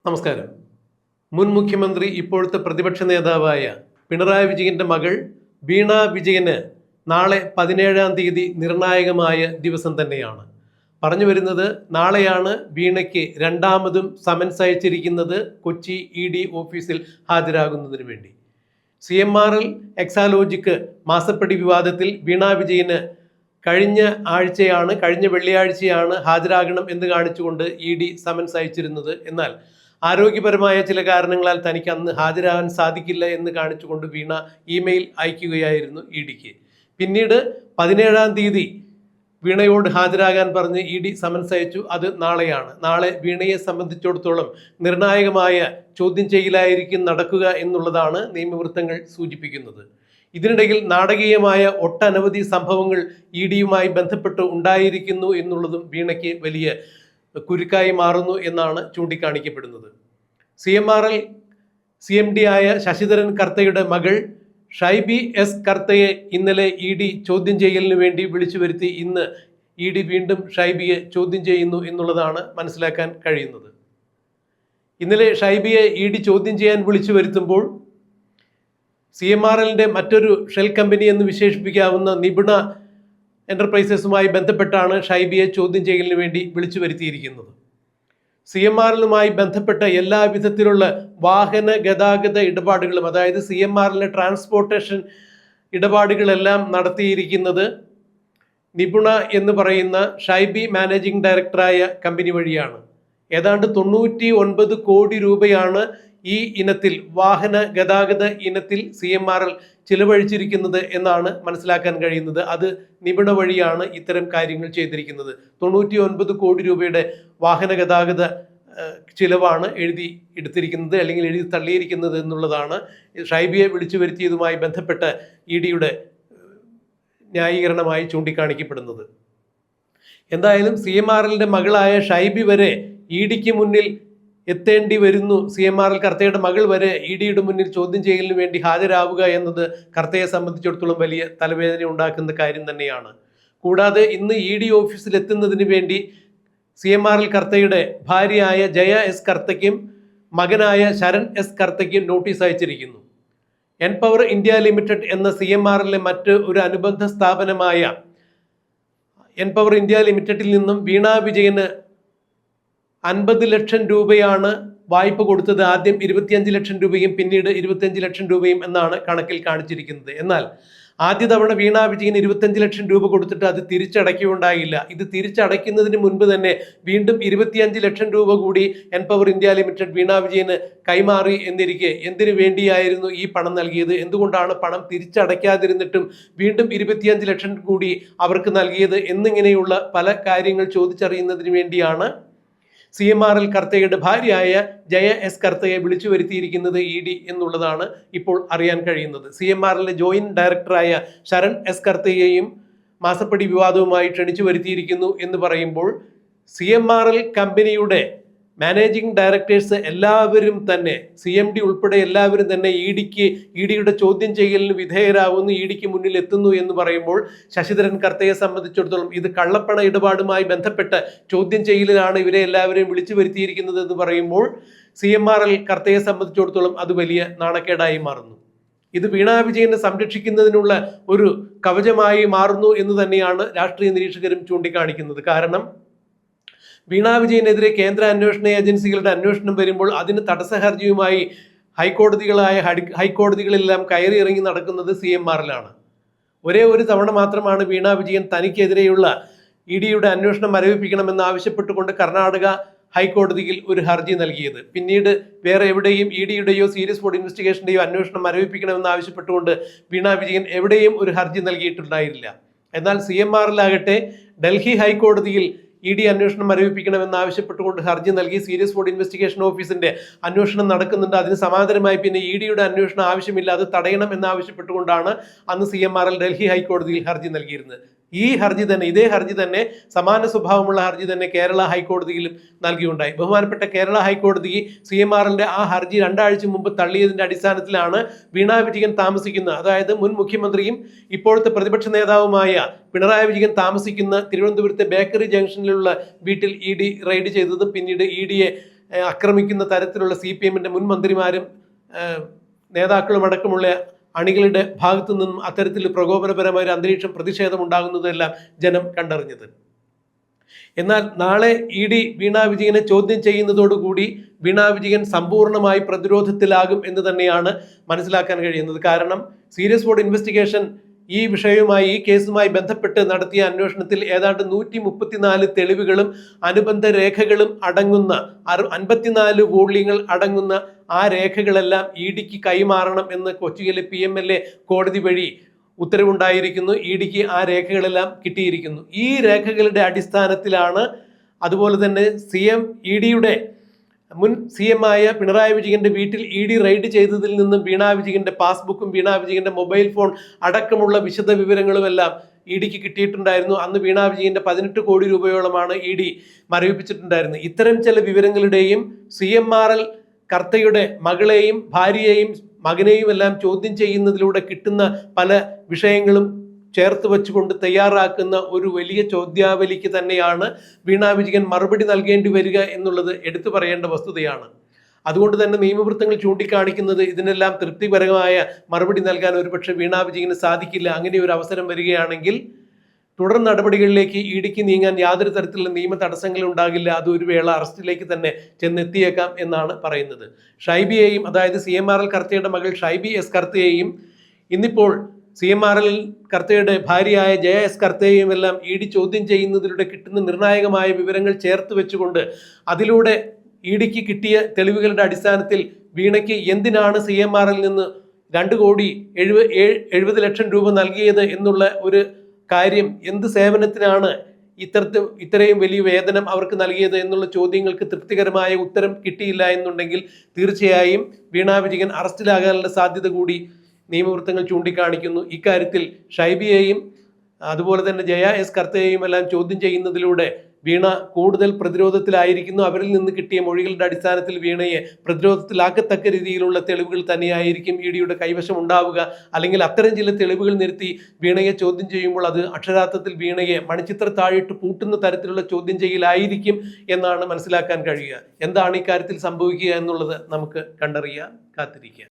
നമസ്കാരം. മുൻ മുഖ്യമന്ത്രി ഇപ്പോഴത്തെ പ്രതിപക്ഷ നേതാവായ പിണറായി വിജയന്റെ മകൾ വീണ വിജയന് നാളെ 17-ാം തീയതി നിർണായകമായ ദിവസം തന്നെയാണ്. പറഞ്ഞു വരുന്നത്, നാളെയാണ് വീണയ്ക്ക് രണ്ടാമതും സമൻസ് അയച്ചിരിക്കുന്നത് കൊച്ചി ED ഓഫീസിൽ ഹാജരാകുന്നതിന് വേണ്ടി. CMRL എക്സാലോജിക് മാസപ്പടി വിവാദത്തിൽ വീണ വിജയന് കഴിഞ്ഞ വെള്ളിയാഴ്ചയാണ് ഹാജരാകണം എന്ന് കാണിച്ചുകൊണ്ട് ED സമൻസ് അയച്ചിരുന്നത്. എന്നാൽ ആരോഗ്യപരമായ ചില കാരണങ്ങളാൽ തനിക്ക് അന്ന് ഹാജരാകാൻ സാധിക്കില്ല എന്ന് കാണിച്ചുകൊണ്ട് വീണ ഇമെയിൽ അയക്കുകയായിരുന്നു EDക്ക്. പിന്നീട് 17-ാം തീയതി വീണയോട് ഹാജരാകാൻ പറഞ്ഞ് ED സമൻസ് അയച്ചു. അത് നാളെയാണ്. നാളെ വീണയെ സംബന്ധിച്ചിടത്തോളം നിർണായകമായ ചോദ്യം ചെയ്യലായിരിക്കും നടക്കുക എന്നുള്ളതാണ് നിയമവൃത്തങ്ങൾ സൂചിപ്പിക്കുന്നത്. ഇതിനിടയിൽ നാടകീയമായ ഒട്ടനവധി സംഭവങ്ങൾ EDയുമായി ബന്ധപ്പെട്ട് ഉണ്ടായിരിക്കുന്നു എന്നുള്ളതും വീണയ്ക്ക് വലിയ കുരുക്കായി മാറുന്നു എന്നാണ് ചൂണ്ടിക്കാണിക്കപ്പെടുന്നത്. CMRL CMD ആയ ശശിധരൻ കർത്തയുടെ മകൾ ഷൈബി S കർത്തയെ ഇന്നലെ ED ചോദ്യം ചെയ്യലിന് വേണ്ടി വിളിച്ചു വരുത്തി. ഇന്ന് ED വീണ്ടും ഷൈബിയെ ചോദ്യം ചെയ്യുന്നു എന്നുള്ളതാണ് മനസ്സിലാക്കാൻ കഴിയുന്നത്. ഇന്നലെ ഷൈബിയെ ED ചോദ്യം ചെയ്യാൻ വിളിച്ചു വരുത്തുമ്പോൾ CMRLന്റെ മറ്റൊരു ഷെൽ കമ്പനി എന്ന് വിശേഷിപ്പിക്കാവുന്ന നിപുണ എന്റർപ്രൈസസുമായി ബന്ധപ്പെട്ടാണ് ഷൈബിയെ ചോദ്യം ചെയ്യലിന് വേണ്ടി വിളിച്ചു വരുത്തിയിരിക്കുന്നത്. CMRLുമായി ബന്ധപ്പെട്ട എല്ലാ വിധത്തിലുള്ള വാഹന ഗതാഗത ഇടപാടുകളും, അതായത് CMRLിന്റെ ട്രാൻസ്പോർട്ടേഷൻ ഇടപാടുകളെല്ലാം നടത്തിയിരിക്കുന്നത് നിപുണ എന്ന് പറയുന്ന ഷൈബി മാനേജിംഗ് ഡയറക്ടറായ കമ്പനി വഴിയാണ്. ഏതാണ്ട് 99 കോടി രൂപയാണ് ഈ ഇനത്തിൽ, വാഹന ഗതാഗത ഇനത്തിൽ CMRL ചിലവഴിച്ചിരിക്കുന്നത് എന്നാണ് മനസ്സിലാക്കാൻ കഴിയുന്നത്. അത് നിപുണ വഴിയാണ് ഇത്തരം കാര്യങ്ങൾ ചെയ്തിരിക്കുന്നത്. 99 കോടി രൂപയുടെ വാഹന ഗതാഗത ചിലവാണ് എഴുതി എടുത്തിരിക്കുന്നത്, അല്ലെങ്കിൽ എഴുതി തള്ളിയിരിക്കുന്നത് എന്നുള്ളതാണ് ഷൈബിയെ വിളിച്ചു വരുത്തിയതുമായി ബന്ധപ്പെട്ട EDയുടെ ന്യായീകരണമായി ചൂണ്ടിക്കാണിക്കപ്പെടുന്നത്. എന്തായാലും CMRLന്റെ മകളായ ഷൈബി വരെ EDക്ക് മുന്നിൽ എത്തേണ്ടി വരുന്നു. CMRL കർത്തയുടെ മകൾ വരെ EDയുടെ മുന്നിൽ ചോദ്യം ചെയ്യലിന് വേണ്ടി ഹാജരാവുക എന്നത് കർത്തയെ സംബന്ധിച്ചിടത്തോളം വലിയ തലവേദന ഉണ്ടാക്കുന്ന കാര്യം തന്നെയാണ്. കൂടാതെ ഇന്ന് ED ഓഫീസിൽ എത്തുന്നതിന് വേണ്ടി CMRL കർത്തയുടെ ഭാര്യയായ ജയ S കർത്തയ്ക്കും മകനായ ശരൺ S കർത്തയ്ക്കും നോട്ടീസ് അയച്ചിരിക്കുന്നു. എൻപവർ ഇന്ത്യ ലിമിറ്റഡ് എന്ന CMRLിലെ മറ്റ് ഒരു അനുബന്ധ സ്ഥാപനമായ എൻപവർ ഇന്ത്യ ലിമിറ്റഡിൽ നിന്നും വീണ വിജയന് 50 ലക്ഷം രൂപയാണ് വായ്പ കൊടുത്തത്. ആദ്യം 25 ലക്ഷം രൂപയും പിന്നീട് 25 ലക്ഷം രൂപയും എന്നാണ് കണക്കിൽ കാണിച്ചിരിക്കുന്നത്. എന്നാൽ ആദ്യ തവണ വീണ വിജയൻ 25 ലക്ഷം രൂപ കൊടുത്തിട്ട് അത് തിരിച്ചടയ്ക്കുകയുണ്ടായില്ല. ഇത് തിരിച്ചടയ്ക്കുന്നതിന് മുൻപ് തന്നെ വീണ്ടും 25 ലക്ഷം രൂപ കൂടി എൻപവർ ഇന്ത്യ ലിമിറ്റഡ് വീണ വിജയന് കൈമാറി എന്നിരിക്കെ എന്തിനു വേണ്ടിയായിരുന്നു ഈ പണം നൽകിയത്? എന്തുകൊണ്ടാണ് പണം തിരിച്ചടയ്ക്കാതിരുന്നിട്ടും വീണ്ടും 25 ലക്ഷം കൂടി അവർക്ക് നൽകിയത്? എന്നിങ്ങനെയുള്ള പല കാര്യങ്ങൾ ചോദിച്ചറിയുന്നതിന് വേണ്ടിയാണ് CMRL കർത്തയുടെ ഭാര്യയായ ജയ S കർത്തയെ വിളിച്ചു വരുത്തിയിരിക്കുന്നത് ED എന്നുള്ളതാണ് ഇപ്പോൾ അറിയാൻ കഴിയുന്നത്. CMRLിലെ ജോയിന്റ് ഡയറക്ടറായ ശരൺ S കർത്തയെയും മാസപ്പടി വിവാദവുമായി ക്ഷണിച്ചു വരുത്തിയിരിക്കുന്നു എന്ന് പറയുമ്പോൾ CMRL കമ്പനിയുടെ മാനേജിംഗ് ഡയറക്ടേഴ്സ് എല്ലാവരും തന്നെ, CMD ഉൾപ്പെടെ എല്ലാവരും തന്നെ EDയുടെ ചോദ്യം ചെയ്യലിന് വിധേയരാകുന്നു, EDക്ക് മുന്നിൽ എത്തുന്നു എന്ന് പറയുമ്പോൾ ശശിധരൻ കർത്തയെ സംബന്ധിച്ചിടത്തോളം ഇത് കള്ളപ്പണ ഇടപാടുമായി ബന്ധപ്പെട്ട ചോദ്യം ചെയ്യലിലാണ് ഇവരെ എല്ലാവരെയും വിളിച്ചു വരുത്തിയിരിക്കുന്നത് എന്ന് പറയുമ്പോൾ CMRL കർത്തയെ സംബന്ധിച്ചിടത്തോളം അത് വലിയ നാണക്കേടായി മാറുന്നു. ഇത് വീണ വിജയനെ സംരക്ഷിക്കുന്നതിനുള്ള ഒരു കവചമായി മാറുന്നു എന്ന് തന്നെയാണ് രാഷ്ട്രീയ നിരീക്ഷകരും ചൂണ്ടിക്കാണിക്കുന്നത്. കാരണം വീണ വിജയനെതിരെ കേന്ദ്ര അന്വേഷണ ഏജൻസികളുടെ അന്വേഷണം വരുമ്പോൾ അതിന് തടസ്സ ഹർജിയുമായി ഹൈക്കോടതികളെല്ലാം കയറി ഇറങ്ങി നടക്കുന്നത് CMRLാണ്. ഒരേ ഒരു തവണ മാത്രമാണ് വീണ വിജയൻ തനിക്കെതിരെയുള്ള EDയുടെ അന്വേഷണം മരവിപ്പിക്കണമെന്ന് ആവശ്യപ്പെട്ടുകൊണ്ട് കർണാടക ഹൈക്കോടതിയിൽ ഒരു ഹർജി നൽകിയത്. പിന്നീട് വേറെ എവിടെയും EDയുടെയോ സീരിയസ് ഫ്രോഡ് ഇൻവെസ്റ്റിഗേഷന്റെയോ അന്വേഷണം മരവിപ്പിക്കണമെന്ന് ആവശ്യപ്പെട്ടുകൊണ്ട് വീണ വിജയൻ എവിടെയും ഒരു ഹർജി നൽകിയിട്ടുണ്ടായില്ല. എന്നാൽ CMRLാകട്ടെ ഡൽഹി ഹൈക്കോടതിയിൽ ED അന്വേഷണം മരവിപ്പിക്കണമെന്ന് ആവശ്യപ്പെട്ടുകൊണ്ട് ഹർജി നൽകി. സീരിയസ് ഫ്രോഡ് ഇൻവെസ്റ്റിഗേഷൻ ഓഫീസിന്റെ അന്വേഷണം നടക്കുന്നുണ്ട്, അതിന് സമാന്തരമായി പിന്നെ EDയുടെ അന്വേഷണം ആവശ്യമില്ല, അത് തടയണം എന്നാവശ്യപ്പെട്ടുകൊണ്ടാണ് അന്ന് CMRL ഡൽഹി ഹൈക്കോടതിയിൽ ഹർജി നൽകിയിരുന്നത്. ഇതേ ഹർജി തന്നെ സമാന സ്വഭാവമുള്ള ഹർജി തന്നെ കേരള ഹൈക്കോടതിയിലും നൽകിയുണ്ടായി. ബഹുമാനപ്പെട്ട കേരള ഹൈക്കോടതി CMRLന്റെ ആ ഹർജി 2 ആഴ്ച മുമ്പ് തള്ളിയതിന്റെ അടിസ്ഥാനത്തിലാണ് വീണ വിജയൻ താമസിക്കുന്ന, അതായത് മുൻ മുഖ്യമന്ത്രിയും ഇപ്പോഴത്തെ പ്രതിപക്ഷ നേതാവുമായ പിണറായി വിജയൻ താമസിക്കുന്ന തിരുവനന്തപുരത്തെ ബേക്കറി ജംഗ്ഷനിലുള്ള വീട്ടിൽ ED റെയ്ഡ് ചെയ്തതും പിന്നീട് EDയെ ആക്രമിക്കുന്ന തരത്തിലുള്ള CPM-ന്റെ മുൻ മന്ത്രിമാരും നേതാക്കളും അടക്കമുള്ള അണികളുടെ ഭാഗത്തു നിന്നും അത്തരത്തിൽ പ്രകോപനപരമായ ഒരു അന്തരീക്ഷം, പ്രതിഷേധം ഉണ്ടാകുന്നതെല്ലാം ജനം കണ്ടറിഞ്ഞത്. എന്നാൽ നാളെ ED വീണ വിജയനെ ചോദ്യം ചെയ്യുന്നതോടുകൂടി വീണ വിജയൻ സമ്പൂർണ്ണമായി പ്രതിരോധത്തിലാകും എന്ന് തന്നെയാണ് മനസ്സിലാക്കാൻ കഴിയുന്നത്. കാരണം സീരിയസ് ഫ്രോഡ് ഇൻവെസ്റ്റിഗേഷൻ ഈ വിഷയവുമായി, ഈ കേസുമായി ബന്ധപ്പെട്ട് നടത്തിയ അന്വേഷണത്തിൽ ഏതാണ്ട് 134 തെളിവുകളും അനുബന്ധ രേഖകളും അടങ്ങുന്ന 54 വോള്യങ്ങൾ അടങ്ങുന്ന ആ രേഖകളെല്ലാം EDക്ക് കൈമാറണം എന്ന് കൊച്ചിയിലെ PMLA കോടതി വഴി ഉത്തരവുണ്ടായിരിക്കുന്നു. EDക്ക് ആ രേഖകളെല്ലാം കിട്ടിയിരിക്കുന്നു. ഈ രേഖകളുടെ അടിസ്ഥാനത്തിലാണ് അതുപോലെ തന്നെ EDയുടെ മുൻ CM ആയ പിണറായി വിജയന്റെ വീട്ടിൽ ED റെയ്ഡ് ചെയ്തതിൽ നിന്നും വീണ വിജയന്റെ പാസ്ബുക്കും വീണ വിജയന്റെ മൊബൈൽ ഫോൺ അടക്കമുള്ള വിശദ വിവരങ്ങളുമെല്ലാം EDക്ക് കിട്ടിയിട്ടുണ്ടായിരുന്നു. അന്ന് വീണ വിജയന്റെ 18 കോടി രൂപയോളമാണ് ED മരവിപ്പിച്ചിട്ടുണ്ടായിരുന്നത്. ഇത്തരം ചില വിവരങ്ങളുടെയും CMRL കർത്തയുടെ മകളെയും ഭാര്യയെയും മകനെയും എല്ലാം ചോദ്യം ചെയ്യുന്നതിലൂടെ കിട്ടുന്ന പല വിഷയങ്ങളും ചേർത്ത് വെച്ചുകൊണ്ട് തയ്യാറാക്കുന്ന ഒരു വലിയ ചോദ്യാവലിക്ക് തന്നെയാണ് വീണ വിജയൻ മറുപടി നൽകേണ്ടി വരിക എന്നുള്ളത് എടുത്തു പറയേണ്ട വസ്തുതയാണ്. അതുകൊണ്ട് തന്നെ നിയമവൃത്തങ്ങൾ ചൂണ്ടിക്കാണിക്കുന്നത് ഇതിനെല്ലാം തൃപ്തിപരമായ മറുപടി നൽകാൻ ഒരുപക്ഷെ വീണ വിജയന് സാധിക്കില്ല. അങ്ങനെ ഒരു അവസരം വരികയാണെങ്കിൽ തുടർ നടപടികളിലേക്ക് EDക്ക് നീങ്ങാൻ യാതൊരു തരത്തിലുള്ള നിയമ തടസ്സങ്ങൾ ഉണ്ടാകില്ല. അത് ഒരു വേള അറസ്റ്റിലേക്ക് തന്നെ ചെന്നെത്തിയേക്കാം എന്നാണ് പറയുന്നത്. ഷൈബിയെയും, അതായത് CMRL കർത്തയുടെ മകൾ ഷൈബി S കർത്തയെയും ഇന്നിപ്പോൾ CMRL കർത്തയുടെ ഭാര്യയായ ജയ S കർത്തയെയും എല്ലാം ED ചോദ്യം ചെയ്യുന്നതിലൂടെ കിട്ടുന്ന നിർണായകമായ വിവരങ്ങൾ ചേർത്ത് വെച്ചുകൊണ്ട് അതിലൂടെ EDക്ക് കിട്ടിയ തെളിവുകളുടെ അടിസ്ഥാനത്തിൽ വീണയ്ക്ക് എന്തിനാണ് CMRL നിന്ന് 2,70 ലക്ഷം രൂപ നൽകിയത് എന്നുള്ള ഒരു കാര്യം, എന്ത് സേവനത്തിനാണ് ഇത്രയും വലിയ വേതനം അവർക്ക് നൽകിയത് എന്നുള്ള ചോദ്യങ്ങൾക്ക് തൃപ്തികരമായ ഉത്തരം കിട്ടിയില്ല എന്നുണ്ടെങ്കിൽ തീർച്ചയായും വീണ വിജയൻ അറസ്റ്റിലാകാനുള്ള സാധ്യത കൂടി നിയമവൃത്തങ്ങൾ ചൂണ്ടിക്കാണിക്കുന്നു. ഇക്കാര്യത്തിൽ ഷൈബിയെയും അതുപോലെ തന്നെ ജയ S കർത്തയെയും എല്ലാം ചോദ്യം ചെയ്യുന്നതിലൂടെ വീണ കൂടുതൽ പ്രതിരോധത്തിലായിരിക്കുന്നു. അവരിൽ നിന്ന് കിട്ടിയ മൊഴികളുടെ അടിസ്ഥാനത്തിൽ വീണയെ പ്രതിരോധത്തിലാക്കത്തക്ക രീതിയിലുള്ള തെളിവുകൾ തന്നെയായിരിക്കും EDയുടെ കൈവശം ഉണ്ടാവുക. അല്ലെങ്കിൽ അത്തരം ചില തെളിവുകൾ നിരത്തി വീണയെ ചോദ്യം ചെയ്യുമ്പോൾ അത് അക്ഷരാർത്ഥത്തിൽ വീണയെ മണിച്ചിത്രത്താഴിട്ട് പൂട്ടുന്ന തരത്തിലുള്ള ചോദ്യം ചെയ്യലായിരിക്കും എന്നാണ് മനസ്സിലാക്കാൻ കഴിയുക. എന്താണ് ഇക്കാര്യത്തിൽ സംഭവിക്കുക എന്നുള്ളത് നമുക്ക് കണ്ടറിയാൻ കാത്തിരിക്കുക.